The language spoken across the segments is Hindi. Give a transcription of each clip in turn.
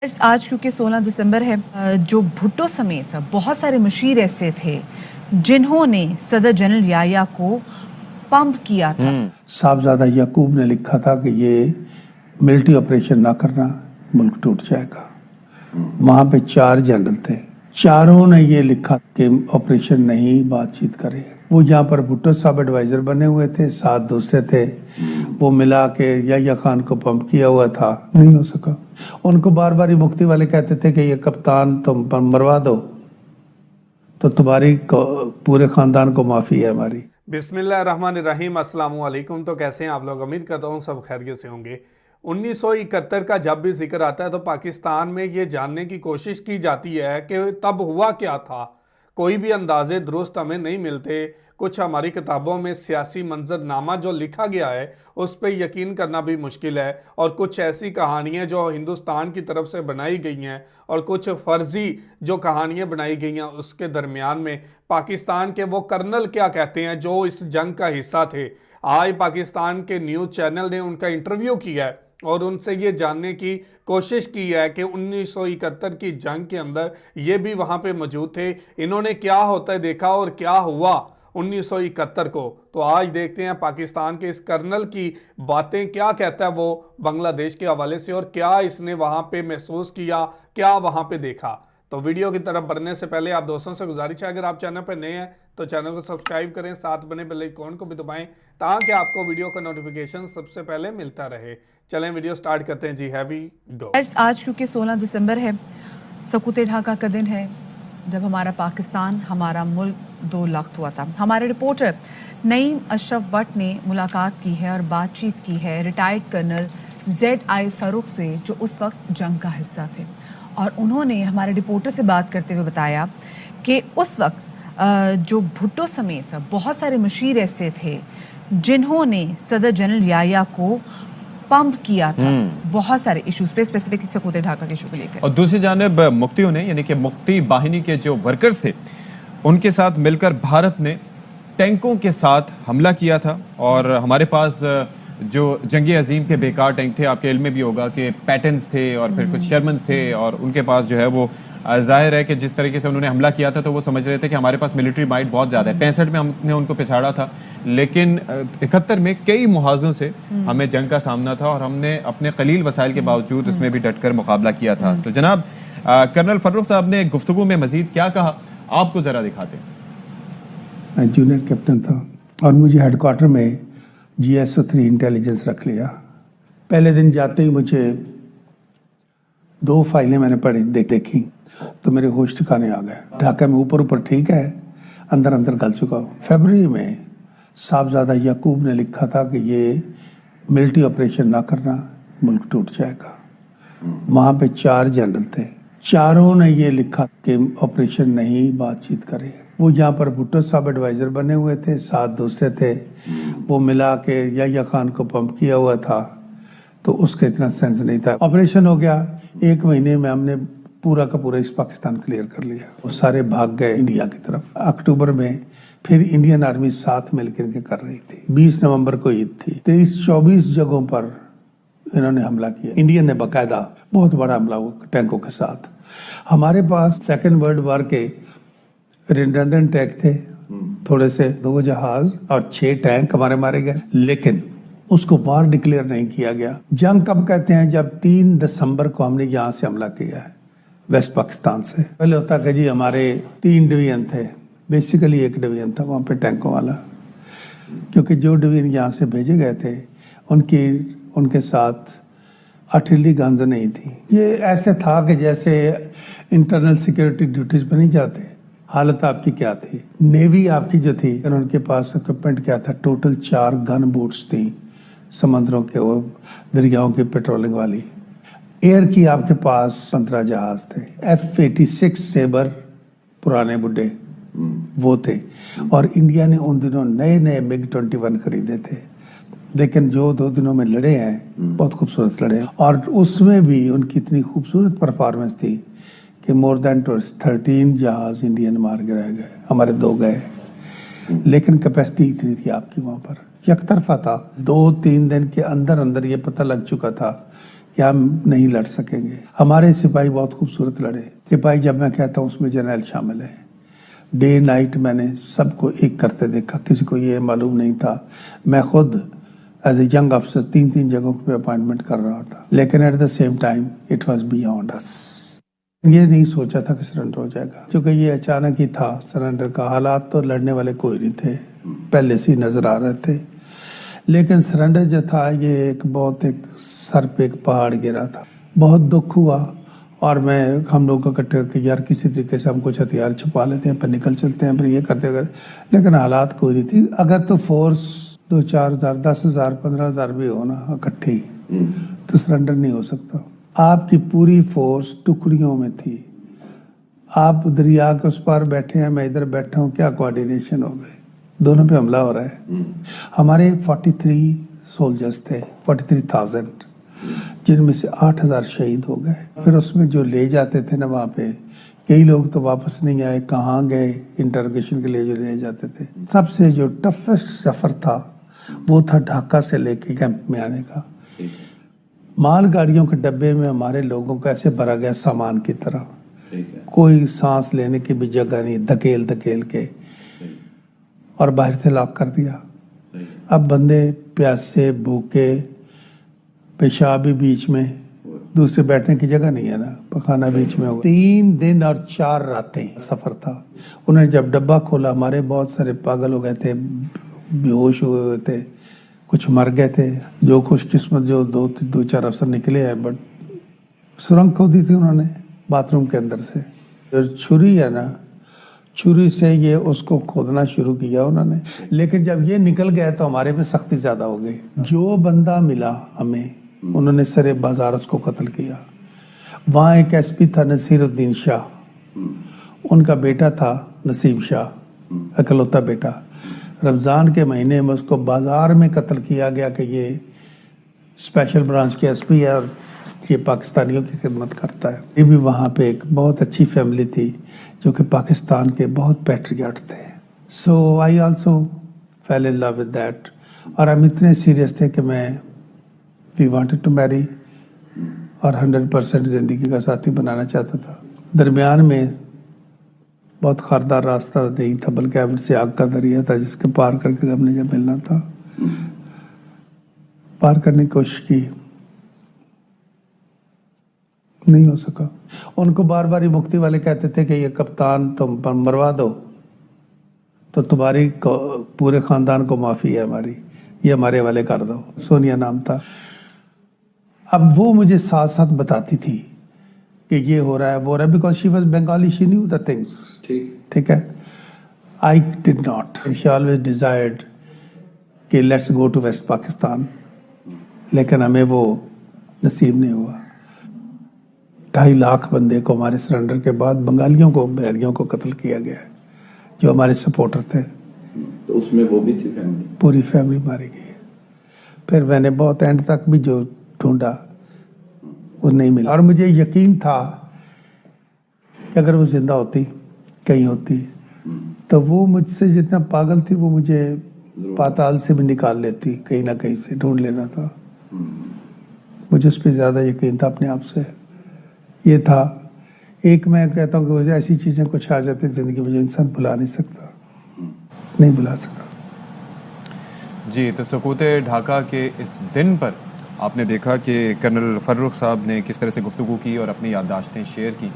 आज क्योंकि 16 दिसंबर है, जो भुट्टो समेत बहुत सारे मशीर ऐसे थे जिन्होंने सदर जनरल याया को पंप किया था। साहबजादा याकूब ने लिखा था कि ये मिलिट्री ऑपरेशन ना करना, मुल्क टूट जाएगा। वहां पे 4 जनरल थे, चारों ने ये लिखा कि ऑपरेशन नहीं, बातचीत करें। वो यहाँ पर भुट्टो साहब एडवाइजर बने हुए थे, 7 दूसरे थे। वो मिला के याह्या खान को पंप किया हुआ था, नहीं हो सका। उनको बार बार मुफ्ती वाले कहते थे कि ये कप्तान तुम मरवा दो तो तुम्हारी पूरे खानदान को माफी है हमारी। बिस्मिल्लाहिर्रहमानिर्रहीम, अस्सलाम वालेकुम। तो कैसे हैं आप लोग? उम्मीद करता हूँ सब खैरियत से होंगे। 1971 का जब भी जिक्र आता है तो पाकिस्तान में ये जानने की कोशिश की जाती है कि तब हुआ क्या था। कोई भी अंदाजे दुरुस्त हमें नहीं मिलते। कुछ हमारी किताबों में सियासी मंजरनामा जो लिखा गया है उस पर यकीन करना भी मुश्किल है, और कुछ ऐसी कहानियाँ जो हिंदुस्तान की तरफ से बनाई गई हैं और कुछ फर्जी जो कहानियाँ बनाई गई हैं उसके दरमियान में पाकिस्तान के वो कर्नल क्या कहते हैं जो इस जंग का हिस्सा थे। आज पाकिस्तान के न्यूज़ चैनल ने उनका इंटरव्यू किया है और उनसे ये जानने की कोशिश की है कि 1971 की जंग के अंदर ये भी वहाँ पे मौजूद थे, इन्होंने क्या होता है देखा और क्या हुआ 1971 को। तो आज देखते हैं पाकिस्तान के इस कर्नल की बातें, क्या कहता है वो बांग्लादेश के हवाले से और क्या इसने वहाँ पे महसूस किया, क्या वहाँ पे देखा। तो वीडियो की तरफ बढ़ने से पहले आप दोस्तों से गुजारिश है, अगर आप चैनल पर नए हैं तो चैनल को सब्सक्राइब करें, साथ बने बेल आइकन को भी दबाएं ताकि आपको वीडियो का नोटिफिकेशन सबसे पहले मिलता रहे। चलें वीडियो स्टार्ट करते हैं जी। हैवी गो। आज क्योंकि 16 दिसंबर है, सकूत ढाका का दिन है जब हमारा पाकिस्तान, हमारा मुल्क दो लख्त हुआ था। हमारे रिपोर्टर नईम अशरफ भट्ट ने मुलाकात की है और बातचीत की है रिटायर्ड कर्नल ZI फारूक से जो उस वक्त जंग का हिस्सा थे, और उन्होंने हमारे रिपोर्टर से बात करते हुए बताया कि उस वक्त जो भुट्टो समेत बहुत सारे मशीर ऐसे थे जिन्होंने सदर जनरल याया को पंप किया था बहुत सारे इश्यूज पे, स्पेसिफिकली सकूत ढाका के इशू को लेकर। और दूसरी जानिब मुफ्तियों ने, यानी कि मुफ्ती बाहिनी के जो वर्कर्स थे उनके साथ मिलकर भारत ने टैंकों के साथ हमला किया था। और हमारे पास जो जंगी अजीम के बेकार टैंक थे, आपके इल्म में भी होगा कि पैटर्न्स थे और फिर कुछ शर्मन्स थे, और उनके पास जो है वो जाहिर है कि जिस तरीके से उन्होंने हमला किया था तो वो समझ रहे थे कि हमारे पास मिलिट्री माइट बहुत ज़्यादा है। 65 में हमने उनको पिछाड़ा था, लेकिन 71 में कई मुहावजों से हमें जंग का सामना था और हमने अपने कलील वसाइल के बावजूद उसमें भी डटकर मुकाबला किया था। तो जनाब कर्नल फारूक साहब ने गुफ्तगू में मजीद क्या कहा, आपको ज़रा दिखाते हैं। मैं जूनियर कैप्टन था और मुझे हेडक्वार्टर में GSO-3 इंटेलिजेंस रख लिया। पहले दिन जाते ही मुझे 2 फाइलें मैंने पढ़ी देखी तो मेरे होश ठिकाने आ गए। ढाका में ऊपर ठीक है, अंदर अंदर गल चुका हूँ। फरवरी में साहबजादा याकूब ने लिखा था कि ये मिलिट्री ऑपरेशन ना करना, मुल्क टूट जाएगा। वहाँ पे 4 जनरल थे, चारों ने ये लिखा कि ऑपरेशन नहीं, बातचीत करें। वो यहाँ पर भुट्टो साहब एडवाइजर बने हुए थे, 7 दूसरे थे। वो मिला के याह्या खान को पंप किया हुआ था तो उसका इतना सेंस नहीं था। ऑपरेशन हो गया, 1 महीने में हमने पूरा का पूरा इस पाकिस्तान क्लियर कर लिया। वो सारे भाग गए इंडिया की तरफ। अक्टूबर में फिर इंडियन आर्मी साथ मिलकर के कर रही थी। 20 नवंबर को ईद थी। 23-24 जगहों पर इन्होंने हमला किया। इंडियन ने बाकायदा बहुत बड़ा हमला हुआ टैंकों के साथ। हमारे पास सेकेंड वर्ल्ड वॉर के रिडंडेंट टैंक थे, थोड़े से 2 जहाज और 6 टैंक हमारे मारे गए, लेकिन उसको वार डिक्लेयर नहीं किया गया। जंग कब कहते हैं? जब 3 दिसंबर को हमने यहाँ से हमला किया है, वेस्ट पाकिस्तान से। पहले होता कि जी हमारे 3 डिवीजन थे, बेसिकली 1 डिवीजन था वहाँ पे टैंकों वाला, क्योंकि जो डिवीजन यहाँ से भेजे गए थे उनके साथ आर्टिलरी गन्स नहीं थी। ये ऐसे था कि जैसे इंटरनल सिक्योरिटी ड्यूटीज पर नहीं जाते। हालत आपकी क्या थी? नेवी आपकी जो थी, उनके पास इक्विपमेंट क्या था? टोटल 4 गन बोट्स थी, समंदरों के वो दरियाओं की पेट्रोलिंग वाली। एयर की आपके पास 15 जहाज थे, F-86 सेबर पुराने बुड्ढे वो थे। और इंडिया ने उन दिनों नए MiG-21 खरीदे थे, लेकिन जो 2 दिनों में लड़े हैं बहुत खूबसूरत लड़े, और उसमें भी उनकी इतनी खूबसूरत परफॉर्मेंस थी कि मोर देन 13 जहाज इंडियन मार के रह गए, हमारे 2 गए। लेकिन कैपेसिटी इतनी थी आपकी वहाँ पर, यकतरफा था। 2-3 दिन के अंदर अंदर ये पता लग चुका था कि हम नहीं लड़ सकेंगे। हमारे सिपाही बहुत खूबसूरत लड़े। सिपाही जब मैं कहता हूँ उसमें जनरल शामिल है। डे नाइट मैंने सबको एक करते देखा, किसी को ये मालूम नहीं था। मैं खुद एज ए यंग अफसर 3-3 जगहों पे अपॉइंटमेंट कर रहा था, लेकिन at the same time it was beyond अस। ये नहीं सोचा था कि सरेंडर हो जाएगा, क्योंकि ये अचानक ही था सरेंडर का। हालात तो लड़ने वाले कोई नहीं थे, पहले से ही नजर आ रहे थे, लेकिन सरेंडर जो था ये एक सर पे एक पहाड़ गिरा था। बहुत दुख हुआ और हम लोग इकट्ठे कि यार किसी तरीके से हम कुछ हथियार छुपा लेते हैं, फिर निकल चलते हैं, फिर ये करते करते, लेकिन हालात कोई नहीं थी। अगर तो फोर्स 2-4 हज़ार, 10 हज़ार, 15 हज़ार भी हो ना इकट्ठी, तो सरेंडर नहीं हो सकता। आपकी पूरी फोर्स टुकड़ियों में थी। आप दरिया के उस पार बैठे हैं, मैं इधर बैठा हूँ, क्या कोऑर्डिनेशन हो गए, दोनों पे हमला हो रहा है। हमारे 43 सोल्जर्स थे, 43,000, जिनमें से 8,000 शहीद हो गए। फिर उसमें जो ले जाते थे ना वहाँ पे, कई लोग तो वापस नहीं आए, कहाँ गए इंटरोगेशन के लिए जो ले जाते थे। सबसे जो टफेस्ट सफर था वो था ढाका से लेके कैंप में आने का। मालगाड़ियों के डब्बे में हमारे लोगों को ऐसे भरा गया सामान की तरह, कोई सांस लेने की भी जगह नहीं, धकेल धकेल के, और बाहर से लॉक कर दिया। अब बंदे प्यासे, भूखे, पेशाब भी बीच में, दूसरे बैठने की जगह नहीं है ना, पखाना बीच में होगा। 3 दिन और 4 रातें सफर था। उन्होंने जब डब्बा खोला, हमारे बहुत सारे पागल हो गए थे, बेहोश हुए हुए थे, कुछ मर गए थे। जो खुशकिस्मत जो 2-4 अफसर निकले हैं, बट सुरंग खोदी थी उन्होंने बाथरूम के अंदर से। जो छुरी है ना, छुरी से ये उसको खोदना शुरू किया उन्होंने, लेकिन जब ये निकल गया तो हमारे पे सख्ती ज्यादा हो गई। जो बंदा मिला हमें, उन्होंने सरे बाजार उसको कत्ल किया। वहाँ एक एसपी था नसीरुद्दीन शाह, उनका बेटा था नसीम शाह, अकलौता बेटा। रमज़ान के महीने में उसको बाजार में कत्ल किया गया कि ये स्पेशल ब्रांच के एसपी है और ये पाकिस्तानियों की खिदमत करता है। ये भी वहाँ पे एक बहुत अच्छी फैमिली थी जो कि पाकिस्तान के बहुत पैट्रियट थे। So I also fell in love with that, और हम इतने सीरियस थे कि वी वांटेड टू मैरी और 100% जिंदगी का साथी बनाना चाहता था। दरमियान में बहुत खारदार रास्ता नहीं था, बल्कि एवरेज से आग का दरिया था, जिसके पार करके हमने जब मिलना था, पार करने की कोशिश की, नहीं हो सका। उनको बार बार ही मुक्ति वाले कहते थे कि ये कप्तान तुम मरवा दो तो तुम्हारी पूरे खानदान को माफी है हमारी, ये हमारे वाले कर दो। सोनिया नाम था। अब वो मुझे साथ साथ बताती थी कि ये हो रहा है, वो हो रहा है, because she was Bengali, she knew the things. ठीक है। I did not, she always desired कि let's go to west Pakistan, लेकिन हमें वो नसीब नहीं हुआ। 2.5 लाख बंदे को हमारे सरेंडर के बाद बंगालियों को, बिहारियों को कत्ल किया गया है, जो हमारे सपोर्टर थे। तो उसमें वो भी थी फैमिली, पूरी फैमिली मारी गई। फिर मैंने बहुत एंड तक भी जो ढूंढा वो नहीं मिला, और मुझे यकीन था कि अगर वो जिंदा होती, कहीं होती, तो वो मुझसे जितना पागल थी वो मुझे पाताल से भी निकाल लेती, कहीं ना कहीं से ढूंढ लेना था। मुझे उस पर ज्यादा यकीन था अपने आप से। ये था एक, मैं कहता हूँ कि मुझे ऐसी चीजें कुछ आ जाती जिंदगी में जो इंसान भुला नहीं सकता, नहीं भुला सका। जी, तो सकूत ढाका के इस दिन पर आपने देखा कि कर्नल फर्रुख साहब ने किस तरह से गुफ्तगू की और अपनी याददाश्तें शेयर की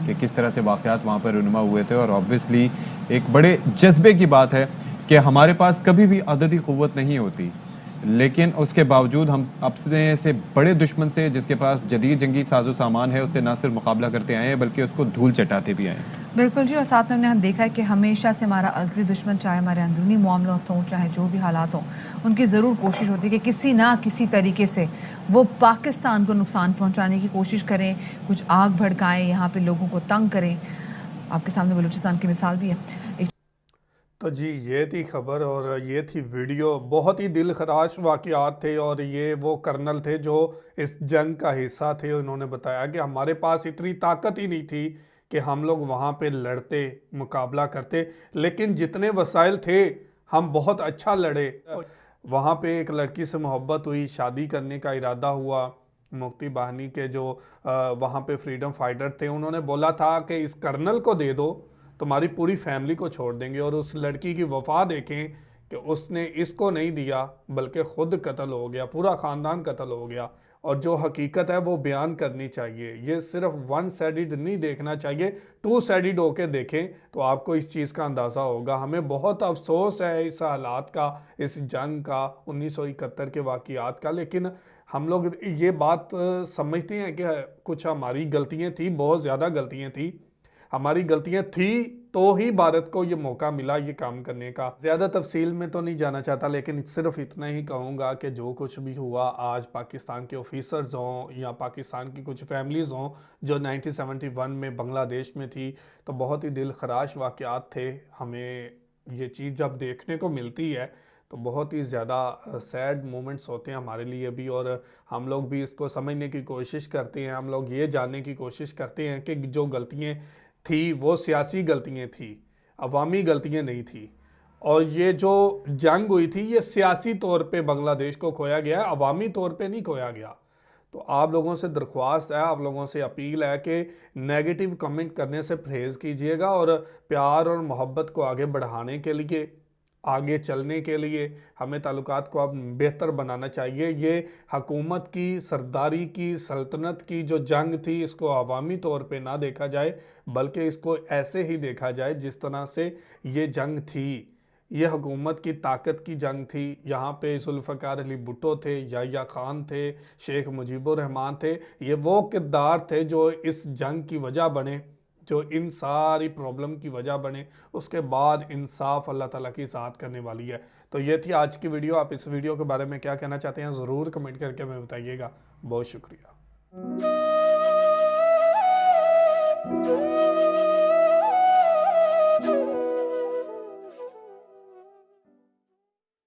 कि किस तरह से वाक़यात वहाँ पर रुनुमा हुए थे। और ऑब्वियसली एक बड़े जज्बे की बात है कि हमारे पास कभी भी अददी क़ुव्वत नहीं होती, लेकिन उसके बावजूद हम अपने से बड़े दुश्मन से, जिसके पास जदीद जंगी साजो सामान है, उससे ना सिर्फ मुकाबला करते आए हैं बल्कि उसको धूल चटाते भी आए हैं। बिल्कुल जी, और साथ में हमने देखा है कि हमेशा से हमारा असली दुश्मन, चाहे हमारे अंदरूनी मामला हों, चाहे जो भी हालात हों, उनकी ज़रूर कोशिश होती है कि किसी ना किसी तरीके से वो पाकिस्तान को नुकसान पहुंचाने की कोशिश करें, कुछ आग भड़काएं, यहाँ पे लोगों को तंग करें। आपके सामने बलूचिस्तान की मिसाल भी है। तो जी, ये थी खबर और ये थी वीडियो। बहुत ही दिल खराश वाक़यात थे, और ये वो कर्नल थे जो इस जंग का हिस्सा थे। उन्होंने बताया कि हमारे पास इतनी ताकत ही नहीं थी कि हम लोग वहाँ पे लड़ते, मुकाबला करते, लेकिन जितने वसाइल थे हम बहुत अच्छा लड़े। वहाँ पे एक लड़की से मोहब्बत हुई, शादी करने का इरादा हुआ, मुक्ति बाहिनी के जो वहाँ पे फ्रीडम फाइटर थे, उन्होंने बोला था कि इस कर्नल को दे दो, तुम्हारी पूरी फैमिली को छोड़ देंगे। और उस लड़की की वफा देखें कि उसने इसको नहीं दिया बल्कि खुद कत्ल हो गया, पूरा ख़ानदान कत्ल हो गया। और जो हकीकत है वो बयान करनी चाहिए, ये सिर्फ वन साइडेड नहीं देखना चाहिए, टू साइडेड होके देखें तो आपको इस चीज़ का अंदाज़ा होगा। हमें बहुत अफसोस है इस हालात का, इस जंग का, 1971 के वाक़यात का, लेकिन हम लोग ये बात समझते हैं कि कुछ हमारी गलतियाँ थी, बहुत ज़्यादा गलतियाँ थी। हमारी गलतियाँ थी तो ही भारत को ये मौका मिला ये काम करने का। ज़्यादा तफसील में तो नहीं जाना चाहता, लेकिन सिर्फ इतना ही कहूँगा कि जो कुछ भी हुआ आज पाकिस्तान के ऑफिसर्स हों या पाकिस्तान की कुछ फैमिलीज़ हों जो 1971 में बांग्लादेश में थी, तो बहुत ही दिल खराश वाक़यात थे। हमें ये चीज़ जब देखने को मिलती है तो बहुत ही ज़्यादा सैड मोमेंट्स होते हैं हमारे लिए भी, और हम लोग भी इसको समझने की कोशिश करते हैं। हम लोग ये जानने की कोशिश करते हैं कि जो गलतियाँ थी वो सियासी गलतियाँ थी, अवामी गलतियाँ नहीं थी। और ये जो जंग हुई थी ये सियासी तौर पे बांग्लादेश को खोया गया है, अवामी तौर पे नहीं खोया गया। तो आप लोगों से दरख्वास्त है, आप लोगों से अपील है कि नेगेटिव कमेंट करने से परहेज़ कीजिएगा और प्यार और मोहब्बत को आगे बढ़ाने के लिए, आगे चलने के लिए हमें ताल्लुकात को अब बेहतर बनाना चाहिए। ये हकूमत की, सरदारी की, सल्तनत की जो जंग थी, इसको अवामी तौर पे ना देखा जाए बल्कि इसको ऐसे ही देखा जाए जिस तरह से ये जंग थी। ये हुकूमत की ताकत की जंग थी। यहाँ पे जुल्फ़िकार अली भुट्टो थे, याह्या खान थे, शेख मुजीबुर रहमान थे। ये वो किरदार थे जो इस जंग की वजह बने, जो इन सारी प्रॉब्लम की वजह बने। उसके बाद इंसाफ अल्लाह ताला की ज़ात करने वाली है। तो ये थी आज की वीडियो। आप इस वीडियो के बारे में क्या कहना चाहते हैं ज़रूर कमेंट करके हमें बताइएगा। बहुत शुक्रिया।